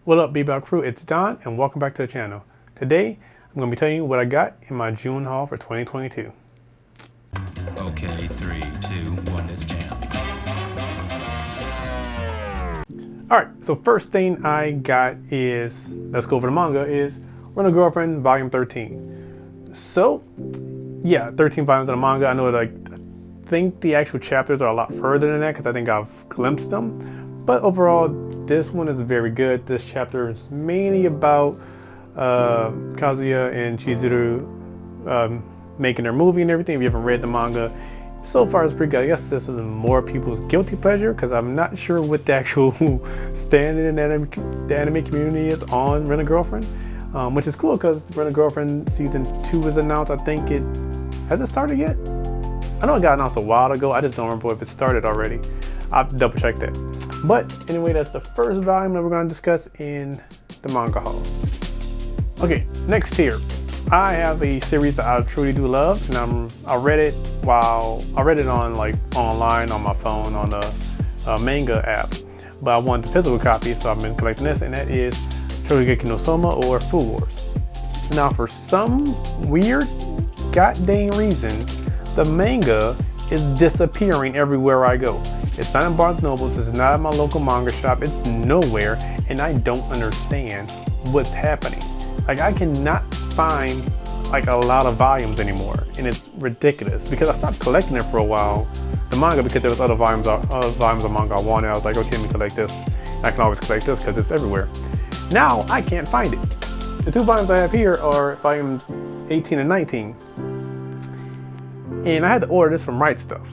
What up, Bebop crew? It's Don, and welcome back to the channel. Today, I'm going to be telling you what I got in my June haul for 2022. Okay, 3, 2, 1, let's jam. Alright, so first thing I got is, let's go over the manga, is Rent a Girlfriend Volume 13. So, yeah, 13 volumes of the manga. I know, I think the actual chapters are a lot further than that because I think I've glimpsed them. But overall, this one is very good. This chapter is mainly about Kazuya and Chizuru making their movie and everything. If you haven't read the manga, so far it's pretty good. I guess this is more people's guilty pleasure because I'm not sure what the actual standing in the anime community is on Rent a Girlfriend, which is cool because Rent a Girlfriend season 2 is announced. I think has it started yet? I know it got announced a while ago. I just don't remember if it started already. I'll have to double check that. But anyway, that's the first volume that we're going to discuss in the manga haul. Okay, next here, I have a series that I truly do love, and I read it on online on my phone on the Manga app, but I want the physical copy, so I've been collecting this, and that is Shogeki no Soma, or Food Wars. Now, for some weird goddamn reason, the manga is disappearing everywhere I go. It's not in Barnes & Nobles, it's not at my local manga shop, it's nowhere, and I don't understand what's happening. I cannot find a lot of volumes anymore, and it's ridiculous because I stopped collecting it for a while, the manga, because there was other volumes of manga I wanted. I was like, okay, let me collect this. I can always collect this because it's everywhere. Now I can't find it. The two volumes I have here are volumes 18 and 19, and I had to order this from Right Stuff.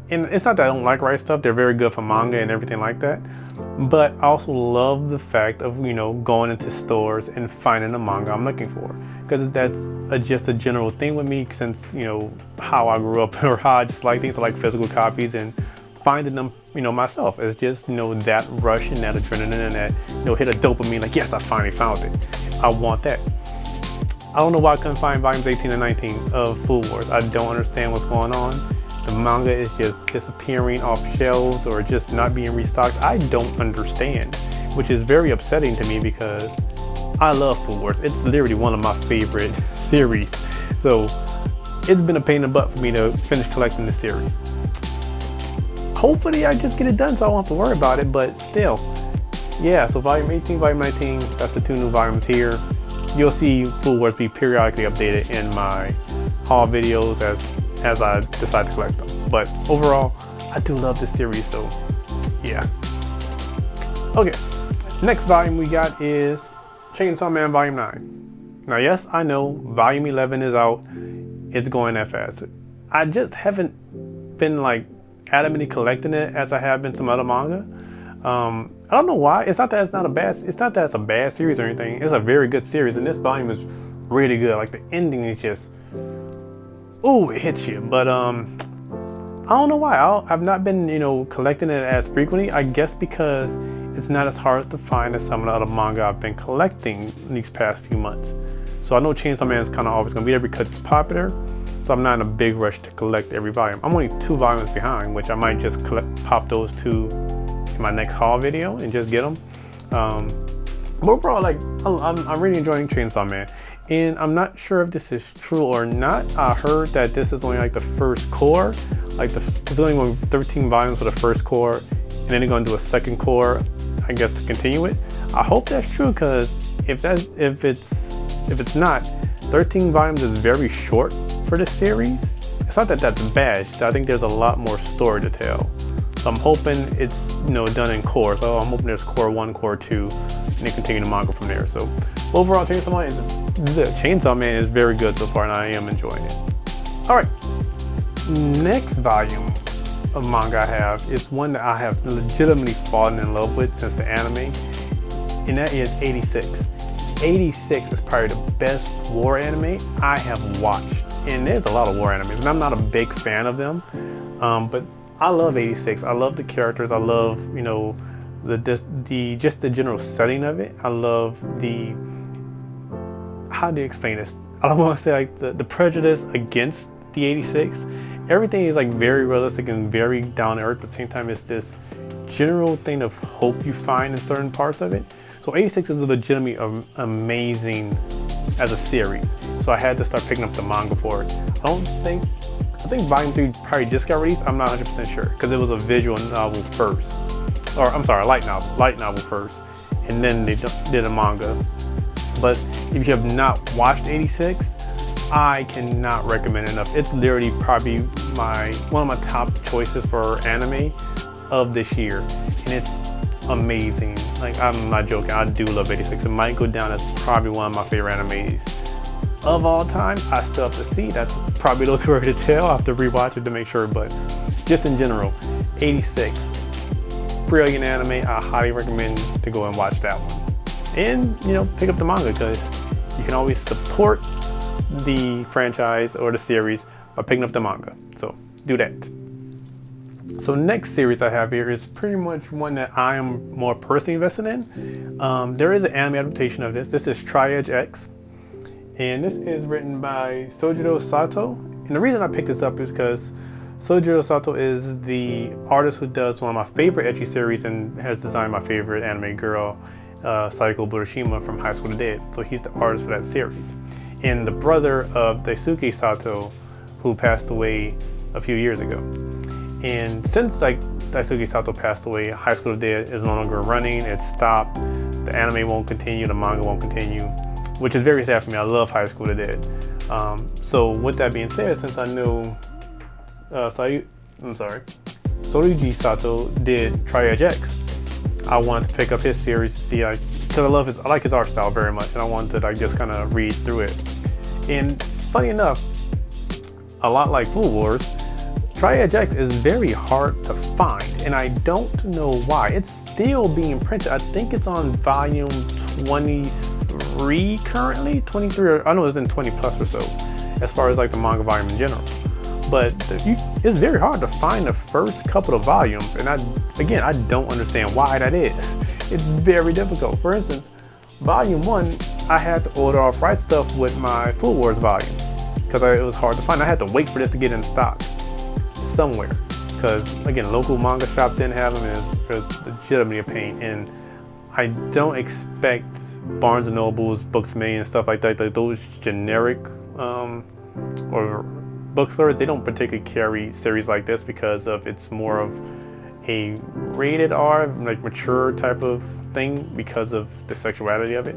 And it's not that I don't like Right Stuff, they're very good for manga and everything like that, but I also love the fact of, going into stores and finding the manga I'm looking for, because that's just a general thing with me, since, how I grew up or how I just like things. I like physical copies, and finding them, myself, is just, that rush and that adrenaline and that, hit of dopamine, like, yes, I finally found it. I want that. I don't know why I couldn't find volumes 18 and 19 of Food Wars. I don't understand what's going on. The manga is just disappearing off shelves or just not being restocked. I don't understand, which is very upsetting to me because I love Food Wars. It's literally one of my favorite series. So it's been a pain in the butt for me to finish collecting this series. Hopefully I just get it done so I won't have to worry about it, but still. Yeah, so volume 18, volume 19, that's the two new volumes here. You'll see Food Wars be periodically updated in my haul videos as I decide to collect them. But overall, I do love this series, so yeah. Okay, next volume we got is Chainsaw Man Volume 9. Now, yes, I know Volume 11 is out. It's going that fast. I just haven't been adamantly collecting it as I have been some other manga. I don't know why. It's not that it's a bad series or anything. It's a very good series, and this volume is really good. The ending is just, ooh, it hits you. But I don't know why. I've not been collecting it as frequently. I guess because it's not as hard to find as some of the other manga I've been collecting these past few months. So I know Chainsaw Man is kind of always going to be there because it's popular. So I'm not in a big rush to collect every volume. I'm only 2 volumes behind, which I might just pop those 2 in my next haul video and just get them. But overall, I'm really enjoying Chainsaw Man. And I'm not sure if this is true or not. I heard that this is only the first core. It's only going 13 volumes for the first core, and then they're going to do a second core, I guess, to continue it. I hope that's true, because if it's not, 13 volumes is very short for this series. It's not that that's bad. I think there's a lot more story to tell. So I'm hoping it's done in core. So I'm hoping there's core 1, core 2, and they continue the manga from there. So overall, Chainsaw Man is very good so far, and I am enjoying it. All right, next volume of manga I have is one that I have legitimately fallen in love with since the anime, and that is 86. 86 is probably the best war anime I have watched, and there's a lot of war animes, and I'm not a big fan of them, but I love 86. I love the characters. I love just the general setting of it. I love how do you explain this? I don't want to say the prejudice against the 86. Everything is very realistic and very down to earth, but at the same time it's this general thing of hope you find in certain parts of it. So 86 is legitimately amazing as a series. So I had to start picking up the manga for it. I think volume 3 probably just got released. I'm not 100% sure because it was a visual novel first. Or I'm sorry, a light novel first. And then they did a manga. But if you have not watched 86, I cannot recommend it enough. It's literally probably one of my top choices for anime of this year. And it's amazing. Like, I'm not joking, I do love 86. It might go down as probably one of my favorite animes of all time. I still have to see. That's probably a little too early to tell. I have to rewatch it to make sure, but just in general, 86. Brilliant anime. I highly recommend to go and watch that one. And, pick up the manga because you can always support the franchise or the series by picking up the manga. So do that. So next series I have here is pretty much one that I am more personally invested in. There is an anime adaptation of this. This is Triage X. And this is written by Sojiro Sato. And the reason I picked this up is because Sojiro Sato is the artist who does one of my favorite ecchi series and has designed my favorite anime girl, Saiko Burishima from High School of the Dead. So he's the artist for that series. And the brother of Daisuke Sato, who passed away a few years ago. And since Daisuke Sato passed away, High School of the Dead is no longer running. It's stopped. The anime won't continue. The manga won't continue, which is very sad for me. I love High School of the Dead. So with that being said, since I know Soruji Sato did Triage X, I wanted to pick up his series to see, because I like his art style very much, and I wanted to just kind of read through it. And funny enough, a lot like Food Wars, Triage X is very hard to find, and I don't know why. It's still being printed. I think it's on volume 23 currently, 23, or I know it's in 20 plus or so, as far as the manga volume in general. But it's very hard to find the first couple of volumes, and I don't understand why that is. It's very difficult. For instance, volume 1, I had to order off Right Stuff with my Food Wars volume because it was hard to find. I had to wait for this to get in stock somewhere because, again, local manga shop didn't have them, and it's legitimately a pain. And I don't expect Barnes & Noble's, Books A Million, and stuff like that, those generic or bookstores, they don't particularly carry series like this because it's more of a rated R, mature type of thing because of the sexuality of it.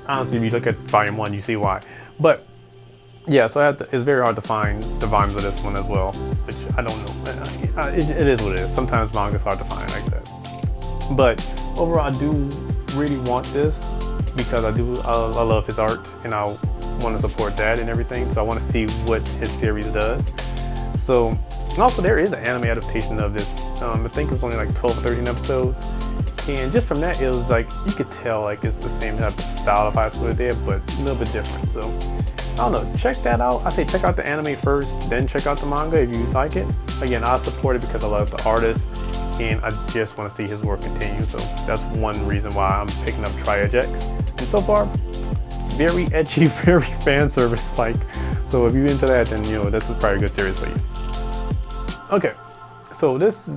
Honestly, if you look at volume 1, you see why. But yeah, so it's very hard to find the volumes of this one as well, which I don't know. It is what it is. Sometimes manga's hard to find like that. But overall, I do really want this because I love his art, and I want to support that and everything. So I want to see what his series does. So, and also there is an anime adaptation of this. I think it was only 12 or 13 episodes. And just from that, it was you could tell it's the same type of style of High School of the Dead, but a little bit different. So I don't know, check that out. I say check out the anime first, then check out the manga if you like it. Again, I support it because I love the artist and I just want to see his work continue. So that's one reason why I'm picking up Triage X. And so far, very ecchi, very fan service like. So if you're into that, then this is probably a good series for you. Okay, so this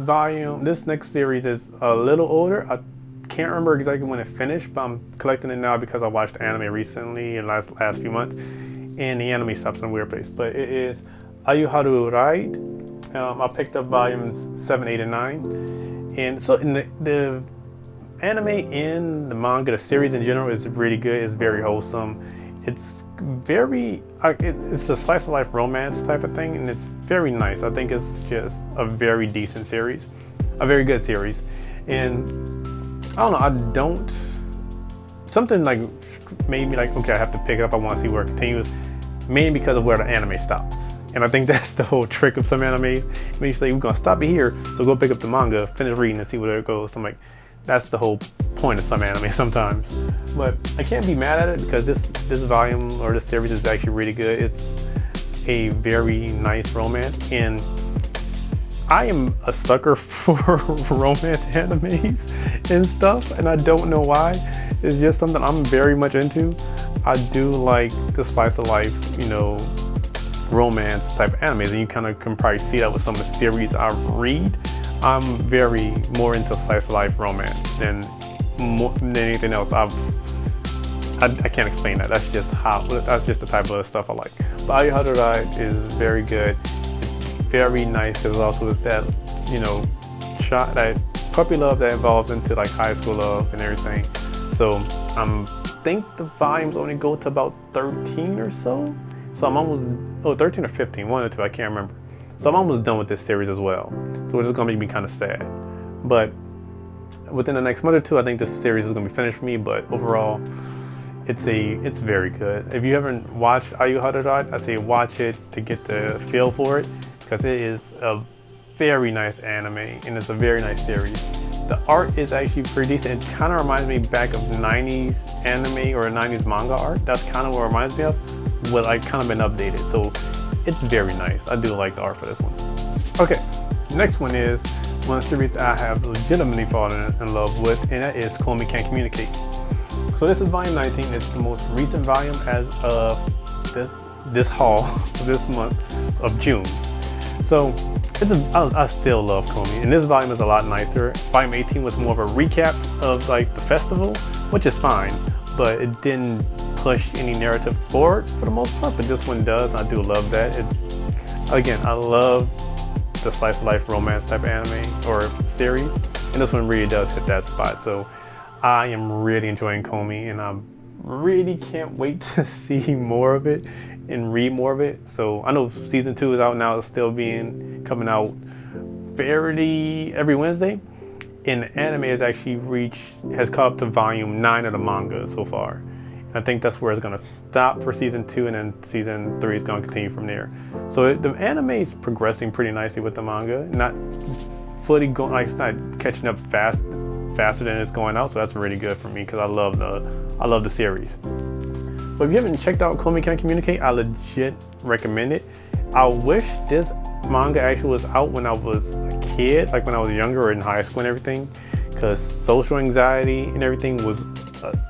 next series is a little older. I can't remember exactly when it finished, but I'm collecting it now because I watched anime recently in the last few months, and the anime stops in a weird place. But it is Ayuharu Ride. I picked up volumes 7, 8, and 9, and so in the anime and the manga, the series in general is really good. It's very wholesome. It's it's a slice of life romance type of thing, and it's very nice. I think it's just a very decent series, a very good series. And I don't know, something made me okay, I have to pick it up. I want to see where it continues, mainly because of where the anime stops. And I think that's the whole trick of some anime. When you say we're gonna stop it here, so go pick up the manga, finish reading, and see where it goes. So I'm that's the whole point of some anime sometimes. But I can't be mad at it because this volume or this series is actually really good. It's a very nice romance, and I am a sucker for romance animes and stuff, and I don't know why. It's just something I'm very much into. I do like the slice of life, romance type of animes, and you kind of can probably see that with some of the series I read. I'm very more into slice of life romance than more than anything else. I can't explain that. That's just the type of stuff I like. But Ayuhadoride is very good. It's very nice. There's also that, you know, that puppy love that evolves into like high school love and everything. So I think the volumes only go to about 13 or so. So I'm almost 13 or 15, one or two, I can't remember. So I'm almost done with this series as well. So it's just gonna make me kind of sad. But within the next month or two, I think this series is gonna be finished for me. But overall, it's very good. If you haven't watched Ayuhadoride, I say watch it to get the feel for it, because it is a very nice anime and it's a very nice series. The art is actually pretty decent. It kind of reminds me back of 90s anime or 90s manga art. That's kind of what it reminds me of, but like kind of been updated. So it's very nice. I do like the art for this one. Okay, next one is one series that I have legitimately fallen in love with, and that is Komi Can't Communicate. So this is volume 19. It's the most recent volume as of this month of June. So I still love Komi, and this volume is a lot nicer. Volume 18 was more of a recap of like the festival, which is fine, but it didn't push any narrative forward for the most part, but this one does. I do love that. Again, I love the slice of life romance type anime or series, and this one really does hit that spot. So I am really enjoying Komi, and I really can't wait to see more of it and read more of it. So I know season 2 is out now. It's still coming out fairly every Wednesday, and the anime has caught up to volume 9 of the manga so far. And I think that's where it's going to stop for season 2, and then season 3 is going to continue from there. So the anime is progressing pretty nicely with the manga, not fully going, like it's not catching up faster than it's going out. So that's really good for me because I love the series. But if you haven't checked out Komi Can't Communicate, I legit recommend it. I wish this manga actually was out when I was a kid, like when I was younger or in high school and everything, because social anxiety and everything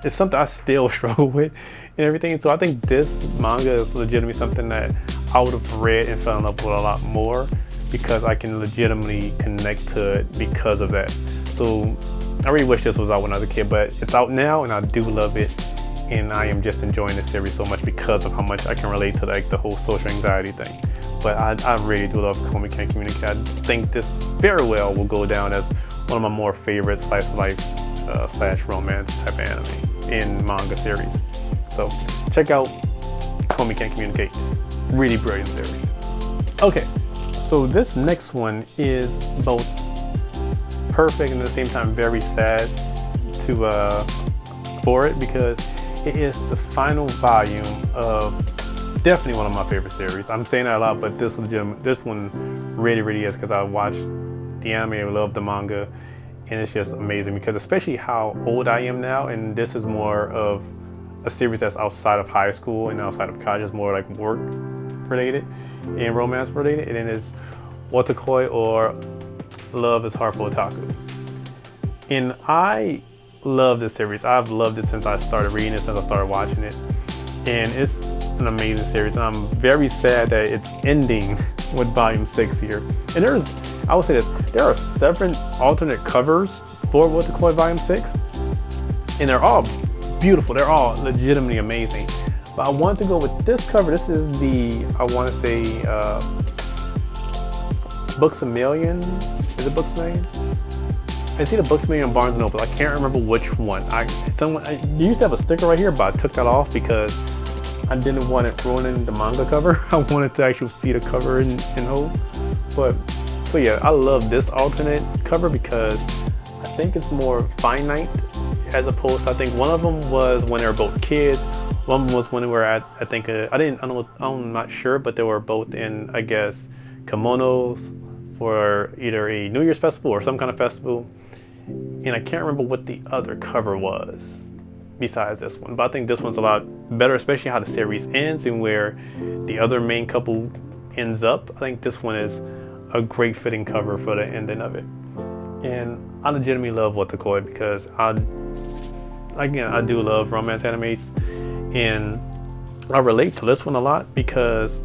it's something I still struggle with and everything. So I think this manga is legitimately something that I would have read and fell in love with a lot more, because I can legitimately connect to it because of that. So I really wish this was out when I was a kid, but it's out now and I do love it. And I am just enjoying this series so much because of how much I can relate to like the whole social anxiety thing. But I really do love Komi Can't Communicate. I think this very well will go down as one of my more favorite slice of life / romance type anime in manga series. So check out Komi Can't Communicate. Really brilliant series. Okay, so this next one is both perfect and at the same time very sad for it, because it is the final volume of definitely one of my favorite series. I'm saying that a lot, but this one really is, because I watched the anime, I love the manga, and it's just amazing because especially how old I am now, and this is more of a series that's outside of high school and outside of college. It's more like work related and romance related, and it is Watakoi, or Love is Hard for Otaku. And I love this series. I've loved it since I started reading it, since I started watching it, and it's an amazing series. And I'm very sad that it's ending with volume 6 here. And I will say this, there are 7 alternate covers for Watakoi volume 6, and they're all beautiful. They're all legitimately amazing. But I want to go with this cover. This is I want to say Books A Million. Is it Books A Million? I see the Books A Million Barnes & Noble. I can't remember which one. I used to have a sticker right here, but I took that off because I didn't want it ruining the manga cover. I wanted to actually see the cover in whole. But so yeah, I love this alternate cover because I think it's more finite, as opposed to, I think one of them was when they were both kids. One of them was when they were at, I think I'm not sure, but they were both in, I guess, kimonos for either a New Year's festival or some kind of festival. And I can't remember what the other cover was besides this one, but I think this one's a lot better, especially how the series ends and where the other main couple ends up. I think this one is a great fitting cover for the ending of it. And I legitimately love Watakoi because I do love romance animes, and I relate to this one a lot because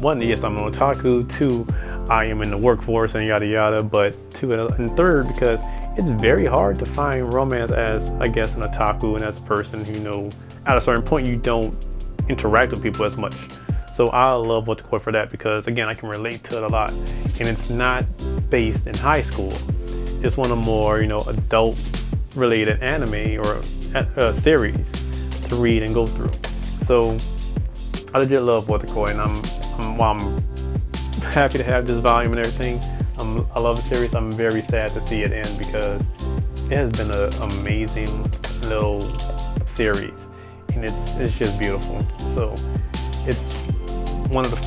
one, yes, I'm an otaku. 2, I am in the workforce and yada yada. But 2 and 3, because it's very hard to find romance as, I guess, an otaku and as a person who, at a certain point you don't interact with people as much. So I love Wotakoi for that because, again, I can relate to it a lot. And it's not based in high school. It's one of more, adult related anime or series to read and go through. So I legit love Wotakoi, and while I'm happy to have this volume and everything, I love the series. I'm very sad to see it end because it has been an amazing little series, and it's just beautiful. So it's one of the,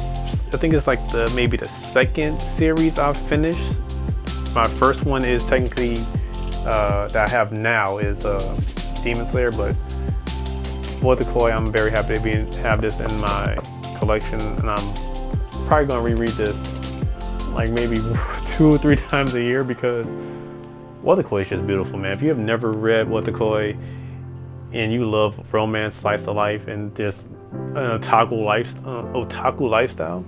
I think it's like maybe the second series I've finished. My first one is technically that I have now is Demon Slayer, but Wotakoi, I'm very happy to have this in my collection, and I'm probably gonna reread this like maybe 2 or 3 times a year because Wotakoi is just beautiful, man. If you have never read Wotakoi and you love romance, slice of life, and just an otaku lifestyle,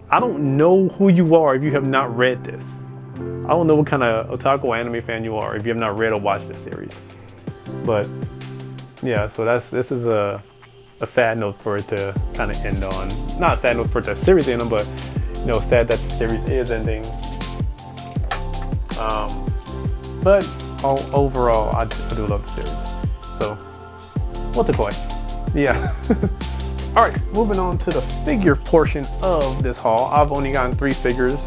I don't know who you are if you have not read this. I don't know what kind of otaku anime fan you are if you have not read or watched this series. But yeah, so this is a sad note for it to kind of end on. Not a sad note for the series ending, but sad that the series is ending. But overall, I do love the series. So, Wotakoi. Yeah. Alright, moving on to the figure portion of this haul. I've only gotten 3 figures,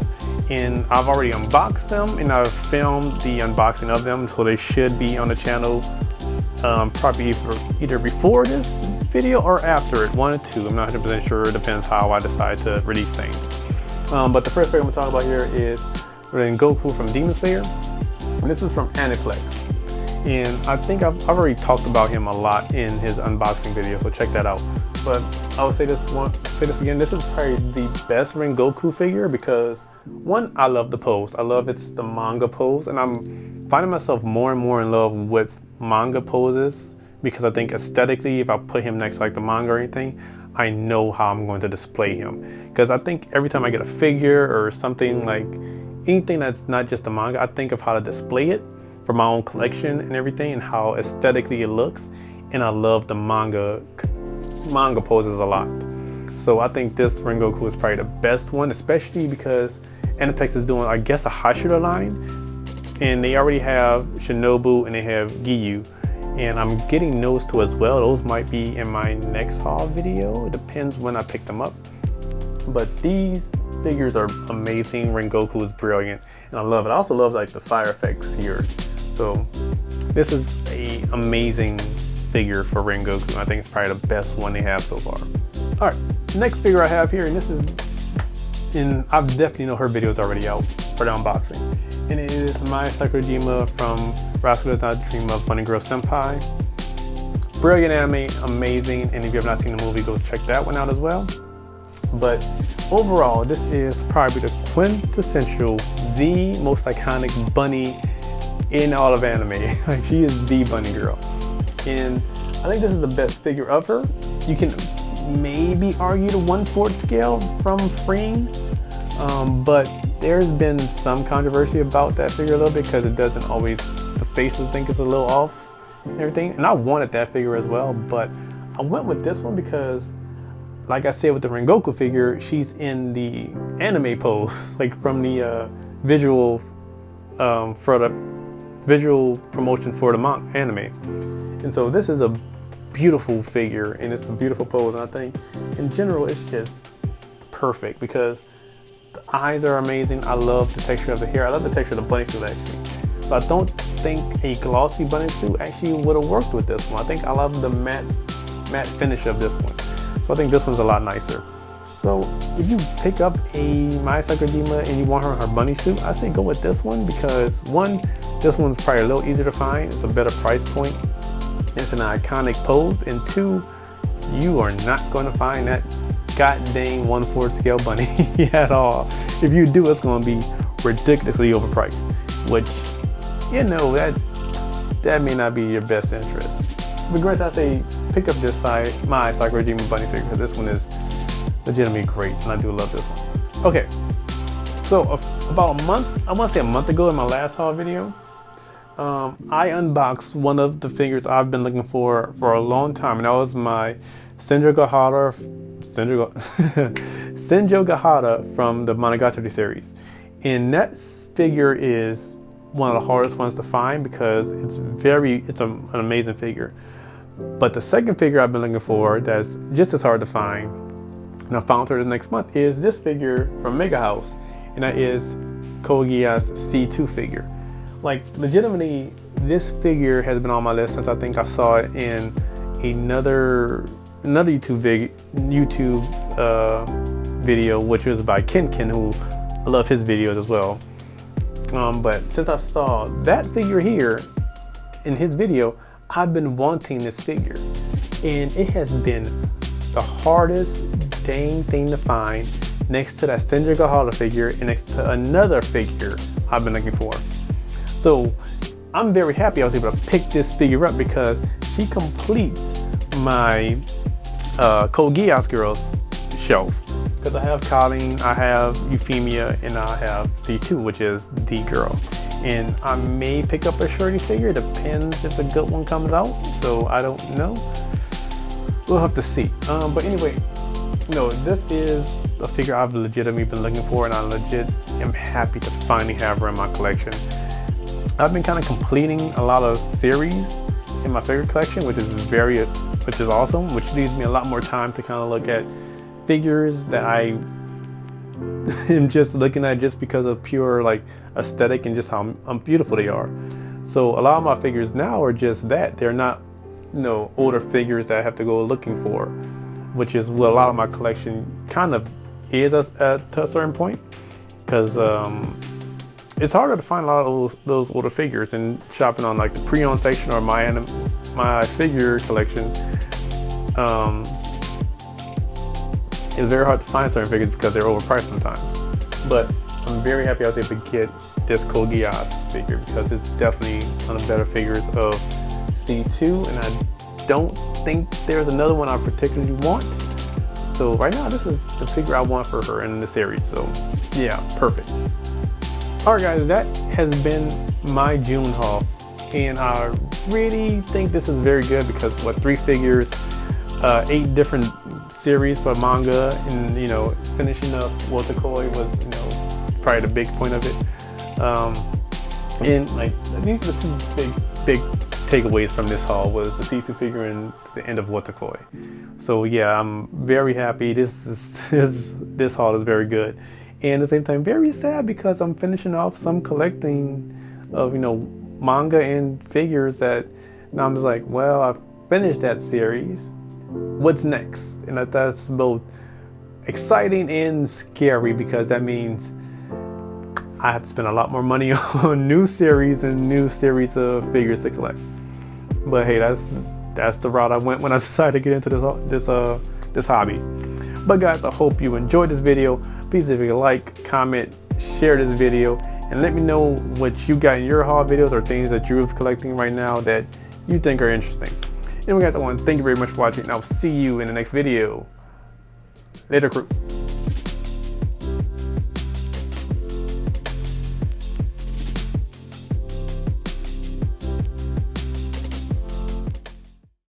and I've already unboxed them, and I've filmed the unboxing of them, so they should be on the channel probably either before this video or after it, 1 or 2. I'm not 100% sure. It depends how I decide to release things. But the first figure I'm going to talk about here is Ringoku from Demon Slayer. And this is from Aniplex. And I think I've already talked about him a lot in his unboxing video, so check that out. But I will say this again, this is probably the best Ringoku figure because, 1, I love the pose. I love it's the manga pose, and I'm finding myself more and more in love with manga poses because I think aesthetically, if I put him next to like the manga or anything, I know how I'm going to display him. Because I think every time I get a figure or something, like anything that's not just the manga, I think of how to display it for my own collection and everything, and how aesthetically it looks. And I love the manga poses a lot. So I think this Ringoku is probably the best one, especially because Aniplex is doing, I guess, a Hashira line, and they already have Shinobu and they have Giyu, and I'm getting those 2 as well. Those might be in my next haul video. It depends when I pick them up. But these figures are amazing. Ringoku is brilliant, and I love it. I also love like the fire effects here. So this is a amazing figure for Ringoku. I think it's probably the best one they have so far. All right, next figure I have here, and this is, and I've definitely know her video is already out for the unboxing, and it is my Psychodemo from Rascal Does Not Dream of Bunny Girl Senpai. Brilliant anime, amazing, and if you have not seen the movie, go check that one out as well. But overall, this is probably the quintessential, the most iconic bunny in all of anime. Like, she is the bunny girl. And I think this is the best figure of her. You can maybe argue the 1/4 scale from Freeing, but there's been some controversy about that figure a little bit because it doesn't always, the faces think it's a little off and everything. And I wanted that figure as well, but I went with this one because, like I said with the Ringoku figure, she's in the anime pose, like from the visual promotion for the anime. And so this is a beautiful figure, and it's a beautiful pose, and I think in general it's just perfect because the eyes are amazing. I love the texture of the hair. I love the texture of the bunny suit actually. So I don't think a glossy bunny suit actually would have worked with this one. I think I love the matte finish of this one. So I think this one's a lot nicer. So if you pick up a My Psychodemo and you want her in her bunny suit, I say go with this one because, 1, this one's probably a little easier to find. It's a better price point. It's an iconic pose. And 2, you are not going to find that god dang 1/4 scale bunny at all. If you do, it's going to be ridiculously overpriced, which, that may not be your best interest. But great, I say pick up this My Psychodemo bunny figure because this one is legitimately great, and I do love this one. Okay, So about a month, I want to say a month ago in my last haul video, I unboxed one of the figures I've been looking for a long time, and that was my Senjo Gahara from the Monogatari series. And that figure is one of the hardest ones to find because it's an amazing figure. But the second figure I've been looking for that's just as hard to find, and I found her the next month, is this figure from Mega House, and that is Kogiya's C2 figure. Like, legitimately, this figure has been on my list since I think I saw it in another YouTube video, which was by Cant, who I love his videos as well. But since I saw that figure here in his video, I've been wanting this figure, and it has been the hardest dang thing to find, next to that Senjo Gahara figure and next to another figure I've been looking for. So I'm very happy I was able to pick this figure up because she completes my Code Geass Girls shelf. Because I have Colleen, I have Euphemia, and I have C2, which is the girl. And I may pick up a Shorty figure, depends if a good one comes out, so I don't know. We'll have to see. But anyway, no, this is a figure I've legitimately been looking for, and I legit am happy to finally have her in my collection. I've been kind of completing a lot of series in my figure collection, which is awesome, which leaves me a lot more time to kind of look at figures that I am just looking at just because of pure like aesthetic and just how beautiful they are. So a lot of my figures now are just that. They're not, older figures that I have to go looking for, which is what a lot of my collection kind of is to a certain point, because it's harder to find a lot of those older figures, and shopping on like the pre-owned section or my figure collection, it's very hard to find certain figures because they're overpriced sometimes. But I'm very happy I was able to get this Code Geass figure because it's definitely one of the better figures of C2, and I don't think there's another one I particularly want. So right now, this is the figure I want for her in the series. So yeah, perfect. Alright guys, that has been my June haul, and I really think this is very good because 3 figures, 8 different series for manga, and finishing up Wotakoi was probably the big point of it. And like, these are the 2 big takeaways from this haul, was the C2 figure and the end of Wotakoi. So yeah, I'm very happy. This haul is very good. And at the same time, very sad because I'm finishing off some collecting of, manga and figures that now I'm just like, well, I finished that series. What's next? And that's both exciting and scary because that means I have to spend a lot more money on new series of figures to collect. But hey, that's the route I went when I decided to get into this hobby. But guys, I hope you enjoyed this video. Please leave a like, comment, share this video, and let me know what you got in your haul videos or things that you're collecting right now that you think are interesting. Anyway guys, I want to thank you very much for watching, and I'll see you in the next video. Later, crew.